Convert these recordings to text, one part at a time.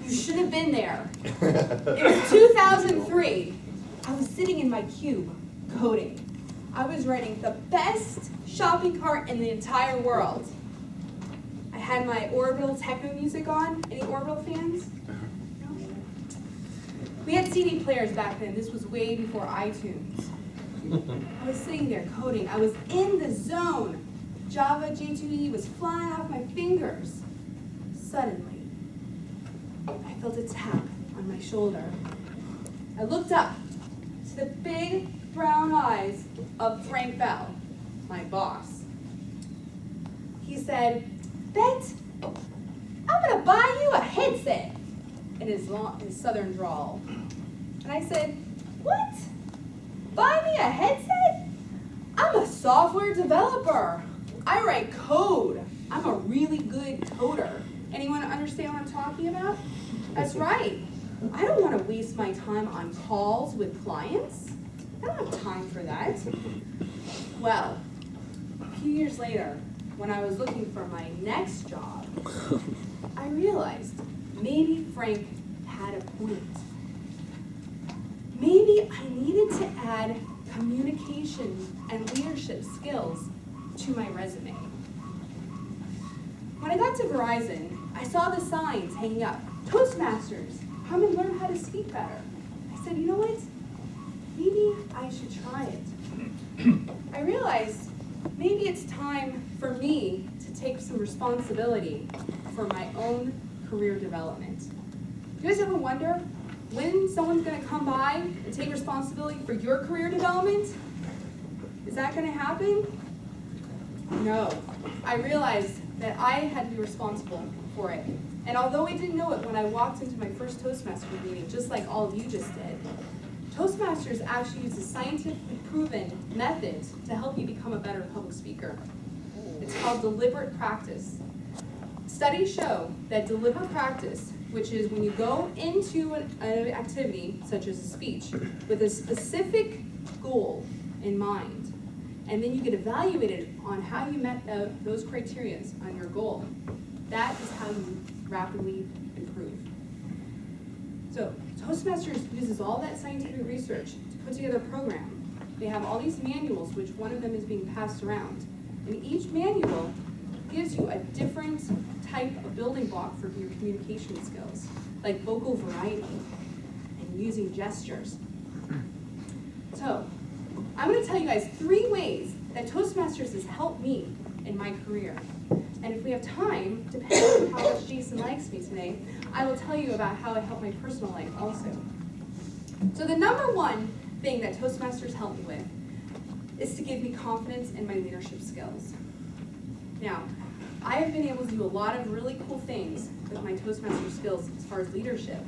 You should have been there. It was 2003. I was sitting in my cube, coding. I was writing the best shopping cart in the entire world. I had my Orbital techno music on. Any Orbital fans? No? We had CD players back then. This was way before iTunes. I was sitting there coding. I was in the zone. Java J2E was flying off my fingers. Suddenly, I felt a tap on my shoulder. I looked up to the big brown eyes of Frank Bell, my boss. He said, "Bett, I'm gonna buy you a headset," in his southern drawl. And I said, "What? Buy me a headset? I'm a software developer. I write code. I'm a really good coder." Anyone understand what I'm talking about? That's right. I don't want to waste my time on calls with clients. I don't have time for that. Well, a few years later, when I was looking for my next job, I realized maybe Frank had a point. Maybe I needed to add communication and leadership skills to my resume. When I got to Verizon, I saw the signs hanging up, "Toastmasters, come and learn how to speak better." I said, you know what? Maybe I should try it. I realized maybe it's time for me to take some responsibility for my own career development. You guys ever wonder when someone's going to come by and take responsibility for your career development? Is that going to happen? No. I realized that I had to be responsible for it. And although I didn't know it when I walked into my first Toastmasters meeting, just like all of you just did, Toastmasters actually uses scientifically proven methods to help you become a better public speaker. It's called deliberate practice. Studies show that deliberate practice, which is when you go into an activity, such as a speech, with a specific goal in mind, and then you get evaluated on how you met those criteria on your goal, that is how you rapidly improve. So Toastmasters uses all that scientific research to put together a program. They have all these manuals, which one of them is being passed around. And each manual gives you a different type of building block for your communication skills, like vocal variety and using gestures. So I'm going to tell you guys 3 ways that Toastmasters has helped me in my career. And if we have time, depending on how much Jason likes me today, I will tell you about how it helped my personal life also. So the number one thing that Toastmasters helped me with is to give me confidence in my leadership skills. Now, I have been able to do a lot of really cool things with my Toastmaster skills as far as leadership.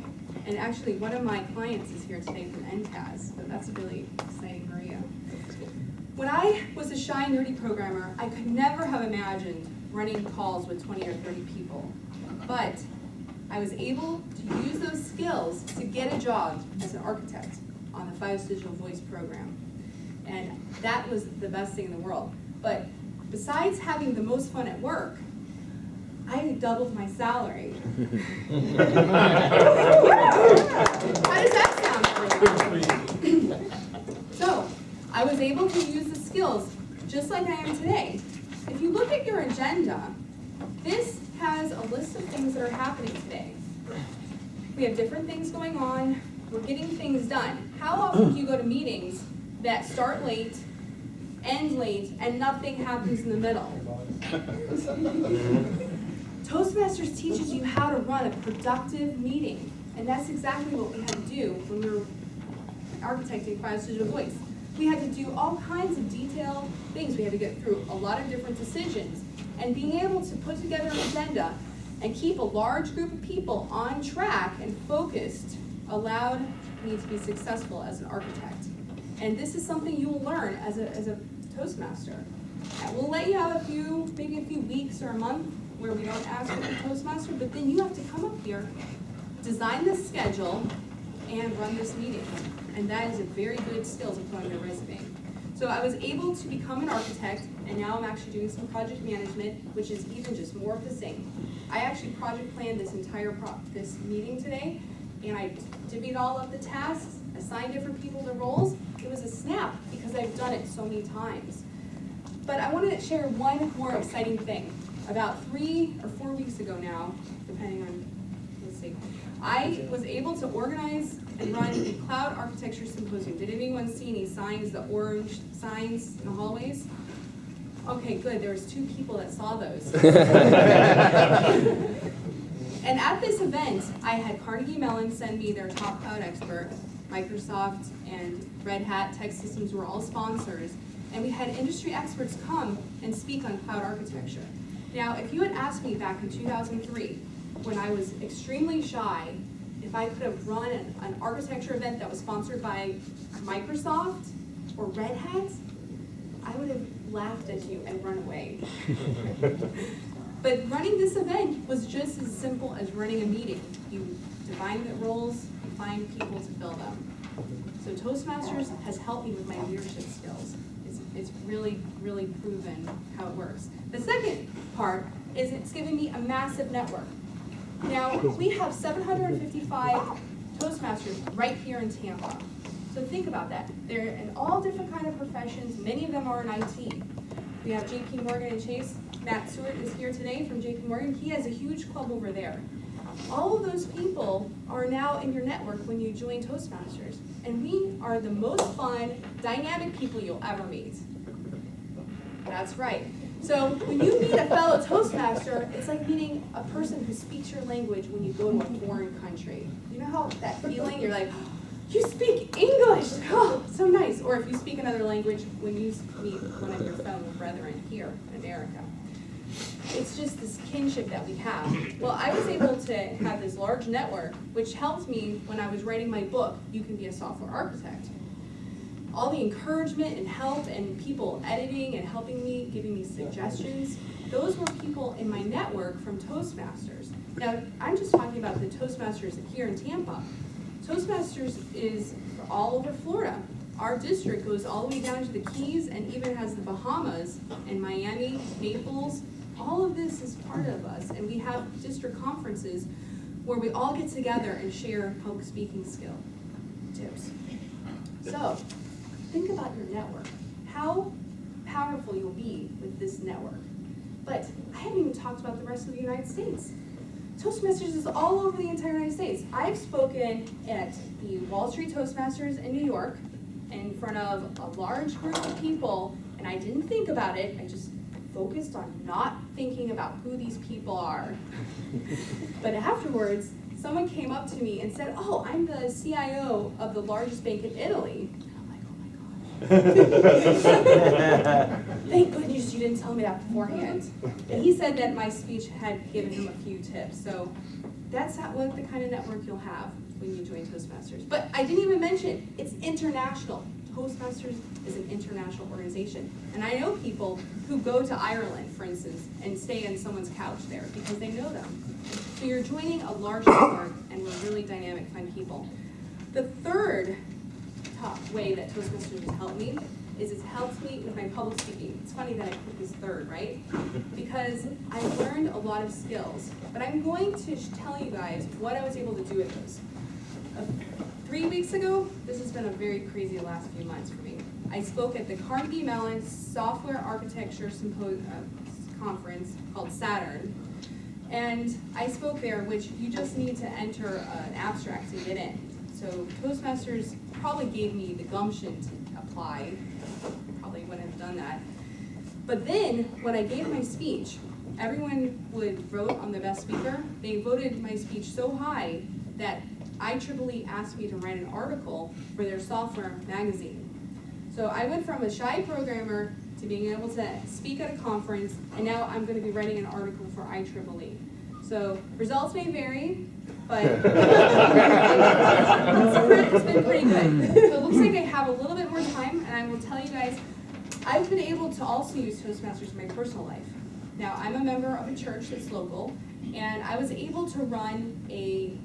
And actually, one of my clients is here today from NCAS, so that's really exciting, Maria. When I was a shy, nerdy programmer, I could never have imagined running calls with 20 or 30 people. But I was able to use those skills to get a job as an architect on the FIOS Digital Voice program. And that was the best thing in the world. But besides having the most fun at work, I doubled my salary. How does that sound for you? So, I was able to use the skills just like I am today. If you look at your agenda, this has a list of things that are happening today. We have different things going on. We're getting things done. How often do you go to meetings that start late, end late, and nothing happens in the middle? Toastmasters teaches you how to run a productive meeting. And that's exactly what we had to do when we were architecting FIOS Digital Voice. We had to do all kinds of detailed things. We had to get through a lot of different decisions. And being able to put together an agenda and keep a large group of people on track and focused allowed me to be successful as an architect. And this is something you will learn as a Toastmaster. We'll let you have maybe a few weeks or a month where we don't ask for a Toastmaster, but then you have to come up here, design the schedule, and run this meeting. And that is a very good skill to put on your resume. So I was able to become an architect, and now I'm actually doing some project management, which is even just more of the same. I actually project planned this entire this meeting today, and I divvied all up the tasks, assigned different people the roles. It was a snap because I've done it so many times. But I wanted to share one more exciting thing. About 3 or 4 weeks ago now, depending on, let's see, I was able to organize and run a cloud architecture symposium. Did anyone see any signs, the orange signs in the hallways? Okay, good, there was 2 people that saw those. And at this event, I had Carnegie Mellon send me their top cloud expert. Microsoft and Red Hat Tech Systems were all sponsors. And we had industry experts come and speak on cloud architecture. Now, if you had asked me back in 2003, when I was extremely shy, if I could have run an architecture event that was sponsored by Microsoft or Red Hat, I would have laughed at you and run away. But running this event was just as simple as running a meeting. You define the roles, you find people to fill them. So Toastmasters has helped me with my leadership skills. It's really, really proven how it works. The second part is it's given me a massive network. Now, we have 755 Toastmasters right here in Tampa. So think about that. They're in all different kind of professions. Many of them are in IT. We have JP Morgan and Chase. Matt Stewart is here today from JP Morgan. He has a huge club over there. All of those people are now in your network when you join Toastmasters. And we are the most fun, dynamic people you'll ever meet. That's right. So when you meet a fellow Toastmaster, it's like meeting a person who speaks your language when you go to a foreign country. You know how that feeling? You're like, you speak English! Oh, so nice. Or if you speak another language, when you meet one of your fellow brethren here in America. It's just this kinship that we have. Well, I was able to have this large network, which helped me when I was writing my book, You Can Be a Software Architect. All the encouragement and help and people editing and helping me, giving me suggestions, those were people in my network from Toastmasters. Now, I'm just talking about the Toastmasters here in Tampa. Toastmasters is all over Florida. Our district goes all the way down to the Keys and even has the Bahamas and Miami, Naples. All of this is part of us, and we have district conferences where we all get together and share public speaking skill tips. So, think about your network. How powerful you'll be with this network. But I haven't even talked about the rest of the United States. Toastmasters is all over the entire United States. I've spoken at the Wall Street Toastmasters in New York in front of a large group of people, and I didn't think about it. I just focused on not thinking about who these people are. But afterwards, someone came up to me and said, oh, I'm the CIO of the largest bank in Italy. And I'm like, oh my gosh. Thank goodness you didn't tell me that beforehand. And he said that my speech had given him a few tips. So that's what the kind of network you'll have when you join Toastmasters. But I didn't even mention, it's international. Toastmasters is an international organization. And I know people who go to Ireland, for instance, and stay on someone's couch there because they know them. So you're joining a large network, and we're really dynamic, fun people. The third top way that Toastmasters has helped me is it's helped me with my public speaking. It's funny that I put this third, right? Because I've learned a lot of skills. But I'm going to tell you guys what I was able to do with those. 3 weeks ago, this has been a very crazy last few months for me. I spoke at the Carnegie Mellon Software Architecture Conference called Saturn. And I spoke there, which you just need to enter an abstract to get in. So Toastmasters probably gave me the gumption to apply. Probably wouldn't have done that. But then, when I gave my speech, everyone would vote on the best speaker. They voted my speech so high that IEEE asked me to write an article for their software magazine. So I went from a shy programmer to being able to speak at a conference, and now I'm going to be writing an article for IEEE. So results may vary, but it's been pretty good. So it looks like I have a little bit more time, and I will tell you guys, I've been able to also use Toastmasters in my personal life. Now, I'm a member of a church that's local, and I was able to run a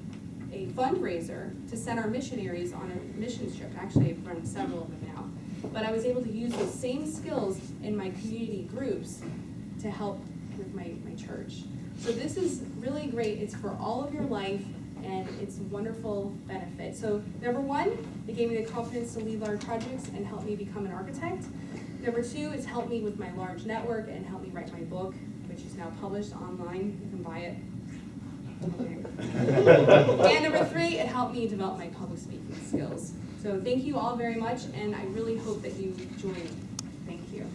fundraiser to send our missionaries on a missions trip. Actually, I've run several of them now. but I was able to use those same skills in my community groups to help with my church. So this is really great. It's for all of your life, and it's a wonderful benefit. So number one, it gave me the confidence to lead large projects and help me become an architect. Number two, it's helped me with my large network and helped me write my book, which is now published online. You can buy it. And number three, it helped me develop my public speaking skills. So thank you all very much, and I really hope that you join. Thank you.